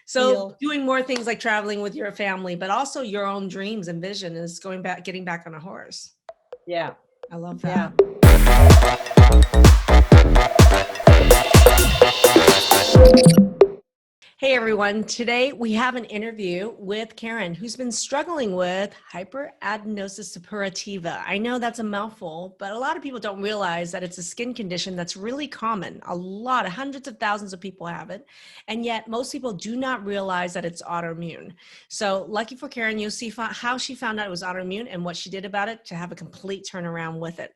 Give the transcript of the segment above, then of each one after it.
So doing more things like traveling with your family, but also your own dreams and vision is getting back on a horse. Yeah. I love that. Hey everyone, today we have an interview with Caren, who's been struggling with Hydradenitis Suppurativa. I know that's a mouthful, but a lot of people don't realize that it's a skin condition that's really common. Hundreds of thousands of people have it, and yet most people do not realize that it's autoimmune. So lucky for Caren, you'll see how she found out it was autoimmune and what she did about it to have a complete turnaround with it.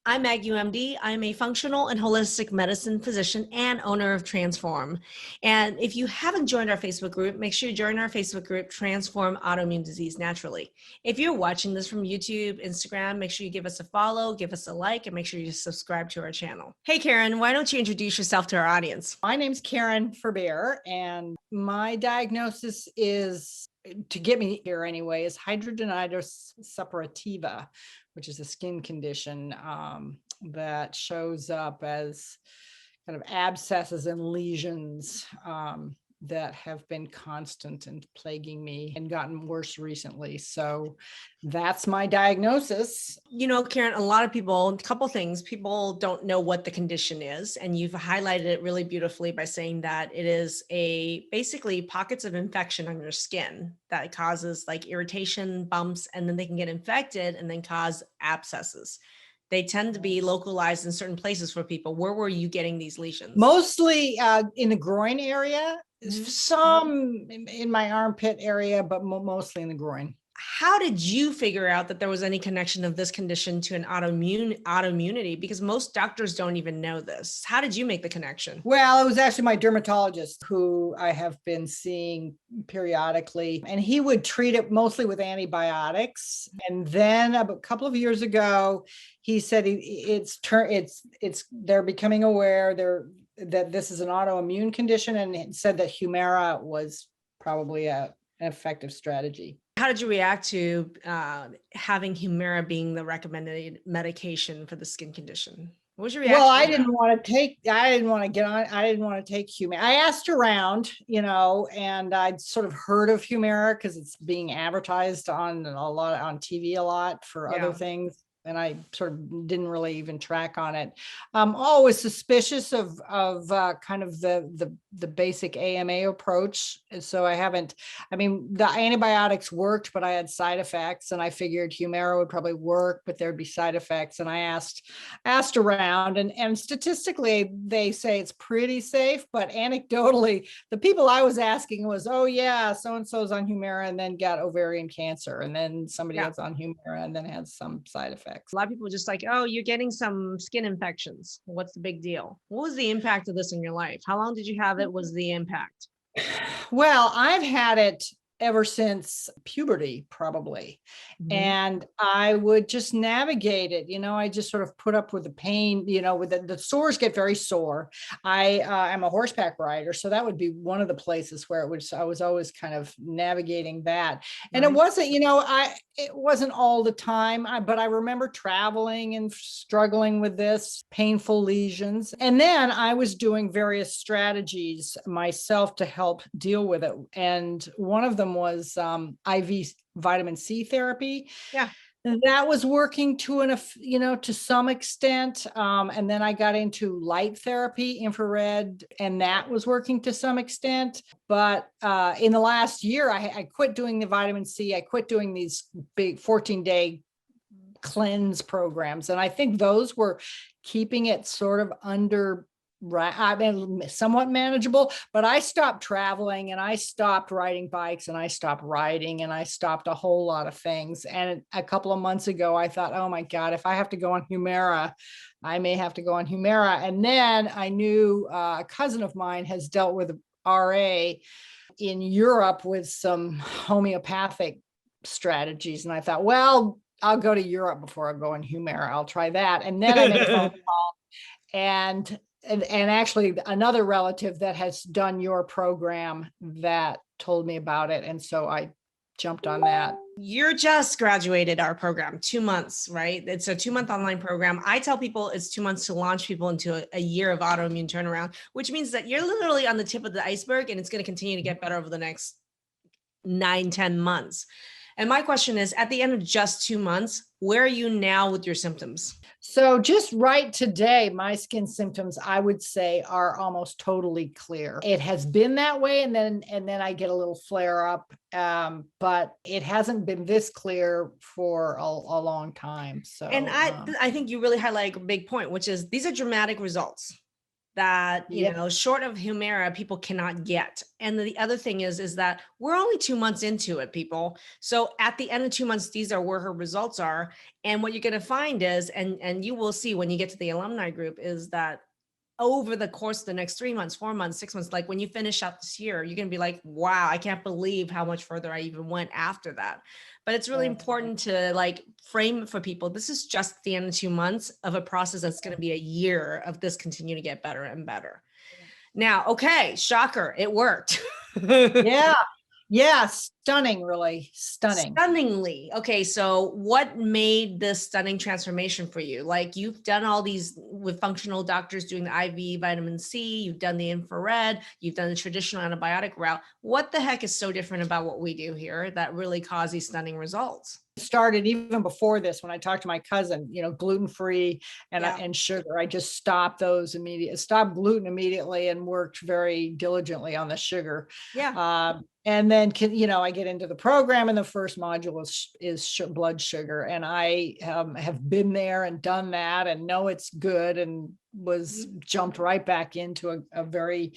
I'm Maggie Yu, MD. I'm a functional and holistic medicine physician and owner of Transform. And if you haven't joined our Facebook group, make sure you join our Facebook group, Transform Autoimmune Disease Naturally. If you're watching this from YouTube, Instagram, make sure you give us a follow, give us a like, and make sure you subscribe to our channel. Hey, Caren, why don't you introduce yourself to our audience? My name's Caren Ferber, and my diagnosis is, to get me here anyway, is Hydradenitis Suppurativa, which is a skin condition that shows up as kind of abscesses and lesions that have been constant and plaguing me and gotten worse recently. So that's my diagnosis. You know, Caren, a couple things, people don't know what the condition is, and you've highlighted it really beautifully by saying that it is basically pockets of infection on your skin that causes like irritation, bumps, and then they can get infected and then cause abscesses. They tend to be localized in certain places for people. Where were you getting these lesions? Mostly in the groin area, some in my armpit area, but mostly in the groin. How did you figure out that there was any connection of this condition to an autoimmunity? Because most doctors don't even know this. How did you make the connection? Well, it was actually my dermatologist who I have been seeing periodically, and he would treat it mostly with antibiotics. And then a couple of years ago, he said they're becoming aware that this is an autoimmune condition, and said that Humira was probably an effective strategy. How did you react to having Humira being the recommended medication for the skin condition? What was your reaction? Well, I didn't want to take Humira. I asked around, and I'd sort of heard of Humira because it's being advertised on TV a lot for other things. And I sort of didn't really even track on it. Always suspicious of kind of the basic AMA approach. And so the antibiotics worked, but I had side effects, and I figured Humira would probably work, but there'd be side effects. And I asked around, and statistically, they say it's pretty safe, but anecdotally, the people I was asking was, oh yeah, so-and-so's on Humira and then got ovarian cancer, and then somebody else on Humira and then had some side effects. A lot of people are just like, oh, you're getting some skin infections. What's the big deal? What was the impact of this in your life? How long did you have it? Was the impact? Well, I've had it ever since puberty, probably. And I would just navigate it. I just sort of put up with the pain, with the sores get very sore. I'm a horseback rider, so that would be one of the places where I was always kind of navigating that. And it wasn't, it wasn't all the time, but I remember traveling and struggling with this painful lesions. And then I was doing various strategies myself to help deal with it. And one of them was IV vitamin C therapy. Yeah. That was working to some extent. And then I got into light therapy, infrared, and that was working to some extent. But in the last year, I quit doing the vitamin C. I quit doing these big 14-day cleanse programs. And I think those were keeping it sort of somewhat manageable, but I stopped traveling, and I stopped riding bikes, and I stopped riding, and I stopped a whole lot of things. And a couple of months ago, I thought, oh my God, if I have to go on Humira, I may have to go on Humira. And then I knew a cousin of mine has dealt with RA in Europe with some homeopathic strategies. And I thought, well, I'll go to Europe before I go on Humira. I'll try that. And then I made a phone call, and actually another relative that has done your program that told me about it. And so I jumped on that. You're just graduated our program, 2 months, right? It's a 2-month online program. I tell people it's 2 months to launch people into a year of autoimmune turnaround, which means that you're literally on the tip of the iceberg and it's going to continue to get better over the next 9-10 months. And my question is, at the end of just 2 months, where are you now with your symptoms? So just right today, my skin symptoms, I would say, are almost totally clear. It has been that way, and then I get a little flare up, but it hasn't been this clear for a long time. So, and I think you really highlight a big point, which is these are dramatic results that, you know, short of Humira, people cannot get. And the other thing is that we're only 2 months into it, people. So at the end of 2 months, these are where her results are. And what you're going to find is, and you will see when you get to the alumni group, is that over the course of the next 3 months, 4 months, 6 months, like when you finish out this year, you're going to be like, wow, I can't believe how much further I even went after that. But it's really important to like frame it for people. This is just the end of 2 months of a process that's going to be a year of this continue to get better and better. Now, okay, shocker, it worked. Yeah, stunning, really stunning. Stunningly. Okay, so what made this stunning transformation for you? Like, you've done all these with functional doctors doing the IV vitamin C, you've done the infrared, you've done the traditional antibiotic route. What the heck is so different about what we do here that really caused these stunning results? Started even before this, when I talked to my cousin, you know, gluten-free and sugar. I just stopped those immediately, stopped gluten immediately, and worked very diligently on the sugar. And then, you know, I get into the program, and the first module is blood sugar. And I have been there and done that and know it's good, and was jumped right back into a very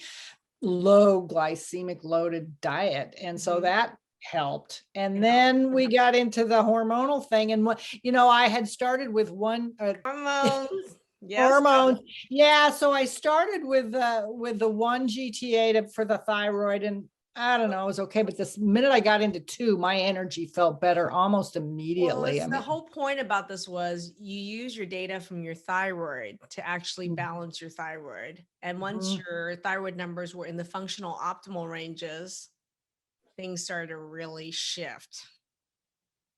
low glycemic loaded diet. And so that helped. And then we got into the hormonal thing. And what, you know, I had started with Hormones. hormones. Yeah. So I started with the 1 GTA for the thyroid, and I don't know, it was okay. But this minute I got into 2, my energy felt better almost immediately. Well, the whole point about this was you use your data from your thyroid to actually balance your thyroid. And once your thyroid numbers were in the functional optimal ranges, things started to really shift.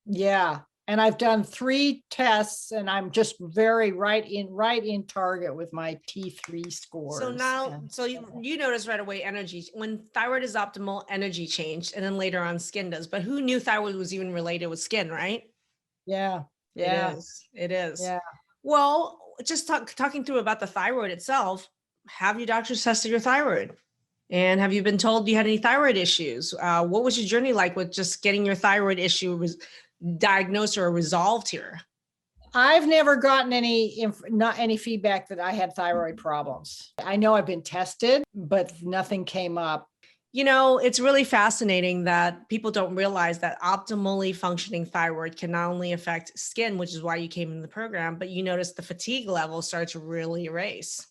Yeah. And I've done 3 tests, and I'm just very right in target with my T3 scores. So now, so you notice right away energy, when thyroid is optimal, energy changed, and then later on skin does. But who knew thyroid was even related with skin, right? Yeah. It is. Yeah. Well, just talking through about the thyroid itself, have your doctors tested your thyroid? And have you been told you had any thyroid issues? What was your journey like with just getting your thyroid issue diagnosed or resolved here? I've never gotten not any feedback that I had thyroid problems. I know I've been tested, but nothing came up. You know, it's really fascinating that people don't realize that optimally functioning thyroid can not only affect skin, which is why you came in the program, but you notice the fatigue level start to really race.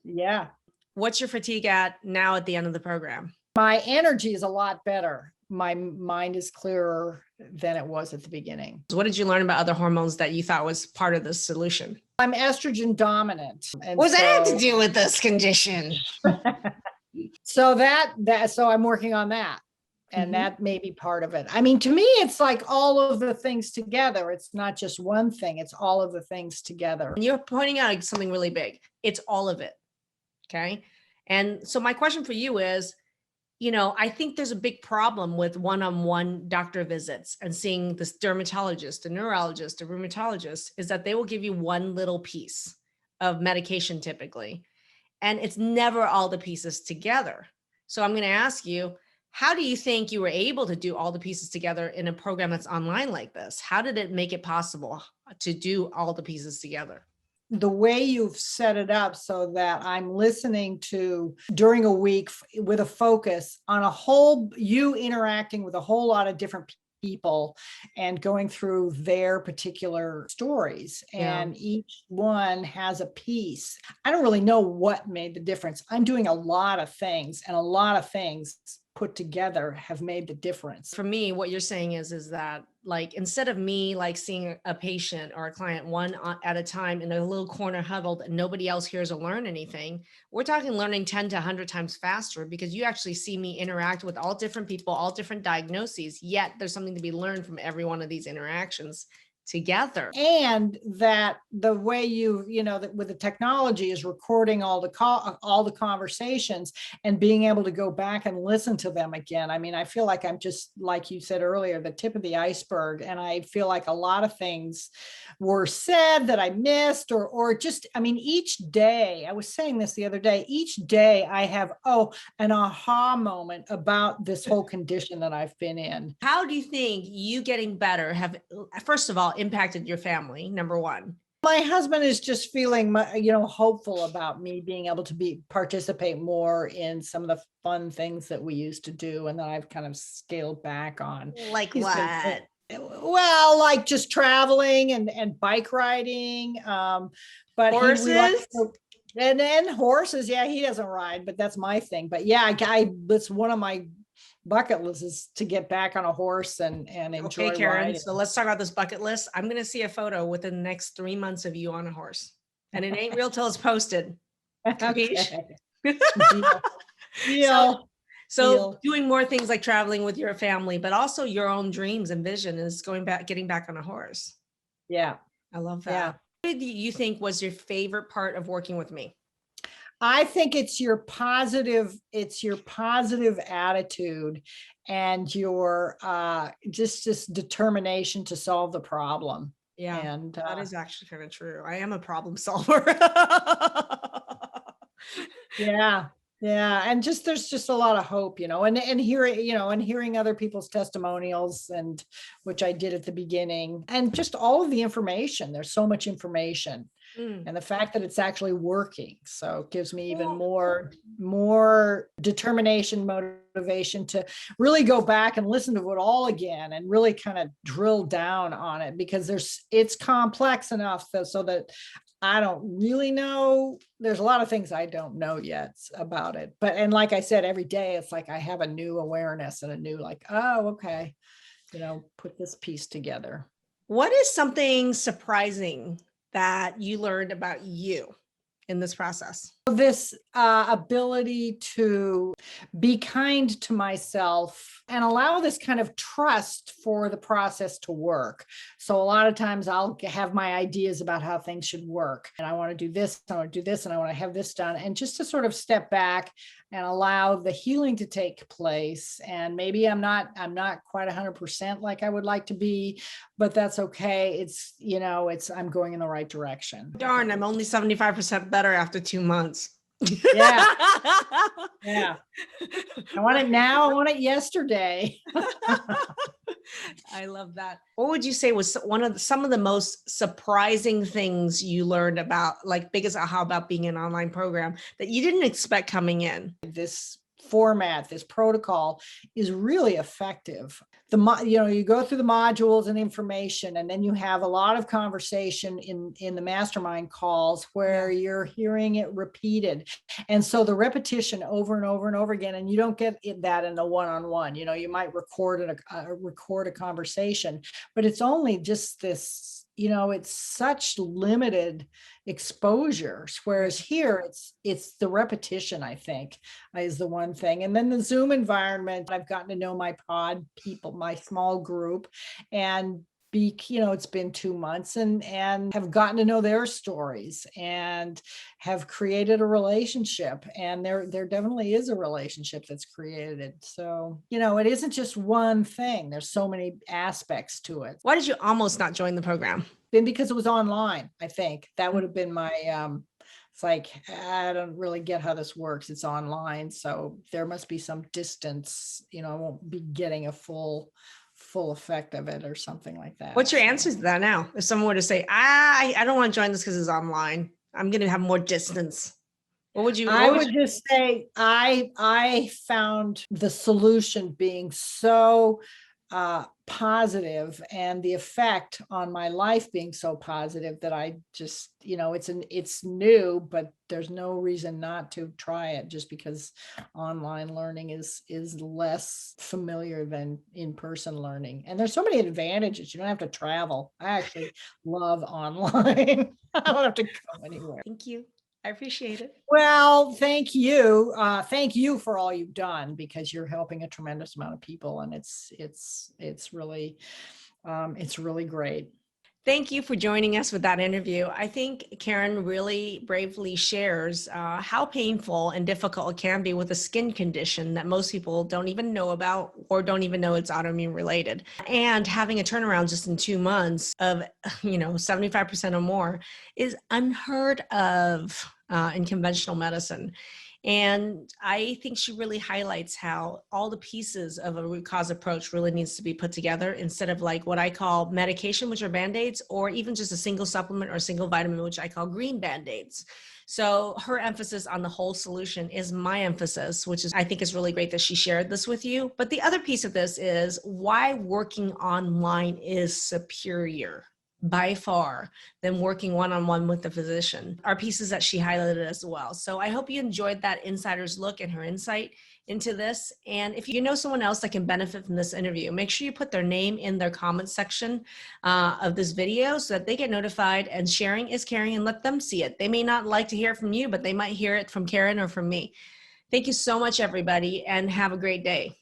Yeah. What's your fatigue at now at the end of the program? My energy is a lot better. My mind is clearer than it was at the beginning. What did you learn about other hormones that you thought was part of the solution? I'm estrogen dominant. And what does that have to do with this condition? So so I'm working on that. And that may be part of it. I mean, to me, it's like all of the things together. It's not just one thing. It's all of the things together. And you're pointing out something really big. It's all of it. Okay. And so my question for you is, you know, I think there's a big problem with one-on-one doctor visits and seeing this dermatologist, a neurologist, a rheumatologist, is that they will give you one little piece of medication typically, and it's never all the pieces together. So I'm going to ask you, how do you think you were able to do all the pieces together in a program that's online like this? How did it make it possible to do all the pieces together? The way you've set it up so that I'm listening to during a week with a focus on you interacting with a whole lot of different people and going through their particular stories, and each one has a piece. I don't really know what made the difference. I'm doing a lot of things, and a lot of things put together have made the difference. For me, what you're saying is that like, instead of me like seeing a patient or a client one at a time in a little corner huddled and nobody else hears or learn anything, we're talking learning 10 to 100 times faster, because you actually see me interact with all different people, all different diagnoses, yet there's something to be learned from every one of these interactions together. And that the way that with the technology is recording all the conversations and being able to go back and listen to them again. I mean, I feel like I'm just, like you said earlier, the tip of the iceberg. And I feel like a lot of things were said that I missed, or just, I mean, each day, I was saying this the other day, each day I have, an aha moment about this whole condition that I've been in. How do you think you getting better have, first of all, impacted your family, number one? My husband is just feeling, hopeful about me being able to participate more in some of the fun things that we used to do, and that I've kind of scaled back on. Like what? Well, like just traveling and bike riding. But horses? And then horses. Yeah, he doesn't ride, but that's my thing. But yeah, that's one of my bucket list, is to get back on a horse and enjoy. Okay, Caren, riding. so let's talk about this bucket list. I'm going to see a photo within the next 3 months of you on a horse, and it ain't real till it's posted. Okay. Deal. So doing more things like traveling with your family, but also your own dreams and vision is getting back on a horse. Yeah. I love that. Yeah. What do you think was your favorite part of working with me? I think it's your positive attitude and your just determination to solve the problem. Yeah. And that is actually kind of true. I am a problem solver. Yeah. Yeah. And there's just a lot of hope, and hearing other people's testimonials, and which I did at the beginning, and just all of the information. There's so much information. And the fact that it's actually working. So it gives me even more determination, motivation to really go back and listen to it all again and really kind of drill down on it, because it's complex enough so that I don't really know. There's a lot of things I don't know yet about it. And like I said, every day it's like I have a new awareness and a new okay, put this piece together. What is something surprising that you learned about you in this process? This ability to be kind to myself and allow this kind of trust for the process to work. So a lot of times I'll have my ideas about how things should work, and I want to do this, I want to do this, and I want to have this done. And just to sort of step back and allow the healing to take place. And maybe I'm not quite 100% like I would like to be, but that's okay. I'm going in the right direction. Darn, I'm only 75% better after 2 months. Yeah. Yeah. I want it now. I want it yesterday. I love that. What would you say was some of the most surprising things you learned about, like biggest aha about being an online program that you didn't expect coming in? This format, this protocol is really effective. You go through the modules and information, and then you have a lot of conversation in the mastermind calls where you're hearing it repeated. And so the repetition over and over and over again, and you don't get that in the one-on-one. You might record a conversation, but it's only just this, it's such limited exposures. Whereas here it's the repetition, I think, is the one thing. And then the Zoom environment, I've gotten to know my pod people, my small group, and it's been 2 months, and have gotten to know their stories and have created a relationship. And there definitely is a relationship that's created. So, it isn't just one thing. There's so many aspects to it. Why did you almost not join the program? Then because it was online, I think that would have been my, it's like, I don't really get how this works. It's online. So there must be some distance, I won't be getting a full effect of it or something like that. What's your answer to that now? If someone were to say, I don't want to join this because it's online, I'm going to have more distance. What would you? I would just say I found the solution being so positive, and the effect on my life being so positive that I just, it's new, but there's no reason not to try it, just because online learning is less familiar than in-person learning. And there's so many advantages. You don't have to travel. I actually love online. I don't have to go anywhere. Thank you. I appreciate it. Well, thank you. Thank you for all you've done, because you're helping a tremendous amount of people, and it's really great. Thank you for joining us with that interview. I think Caren really bravely shares how painful and difficult it can be with a skin condition that most people don't even know about or don't even know it's autoimmune related. And having a turnaround just in 2 months of, 75% or more is unheard of in conventional medicine. And I think she really highlights how all the pieces of a root cause approach really needs to be put together, instead of like what I call medication, which are Band-Aids, or even just a single supplement or a single vitamin, which I call green Band-Aids. So her emphasis on the whole solution is my emphasis, which is, I think, is really great that she shared this with you. But the other piece of this is why working online is superior by far than working one-on-one with the physician, are pieces that she highlighted as well. So I hope you enjoyed that insider's look and her insight into this. And if you know someone else that can benefit from this interview, make sure you put their name in their comment section of this video so that they get notified, and sharing is caring, and let them see it. They may not like to hear it from you, but they might hear it from Caren or from me. Thank you so much, everybody, and have a great day.